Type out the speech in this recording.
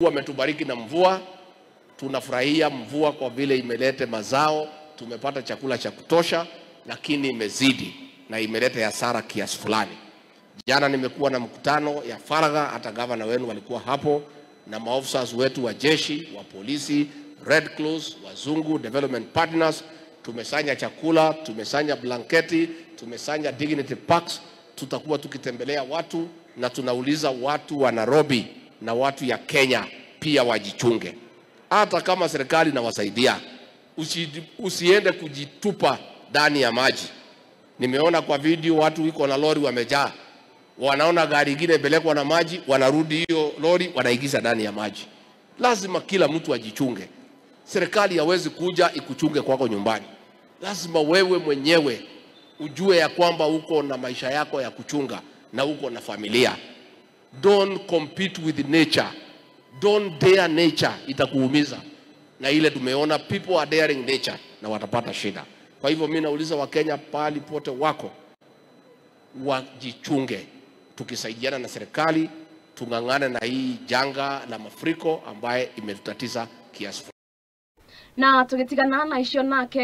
Wametubariki na mvua, tunafurahia mvua kwa vile imelete mazao, tumepata chakula cha kutosha, lakini imezidi na imelete hasara kiasi fulani. Jana nimekuwa na mkutano ya faragha, hata gavana wenu walikuwa hapo na maofisa wetu wa jeshi, wa polisi, Red Cross, wazungu, development partners. Tumesanya chakula, tumesanya blanketi, tumesanya dignity packs. Tutakuwa tukitembelea watu na tunauliza watu wa Nairobi na watu ya Kenya pia wajichunge. Hata kama serikali inawasaidia, usiende kujitupa ndani ya maji. Nimeona kwa video watu iko na lori wamejaa. Wanaona gari lingine pelekwa na maji, wanarudi hiyo lori wanaigiza ndani ya maji. Lazima kila mtu ajichunge. Serikali haiwezi kuja ikuchunge kwako nyumbani. Lazima wewe mwenyewe ujue ya kwamba uko na maisha yako ya kuchunga na uko na familia. Don't compete with nature. Don't dare nature, itakuumiza. Na ile tumeona people are daring nature na watapata shida. Kwa hivyo mimi nauliza Wakenya pali pote wako wajichunge. Tukisaidiana na serikali, tungangane na hii janga la mafuriko ambaye imetutatiza kiasi. Na tukitigana na isho nake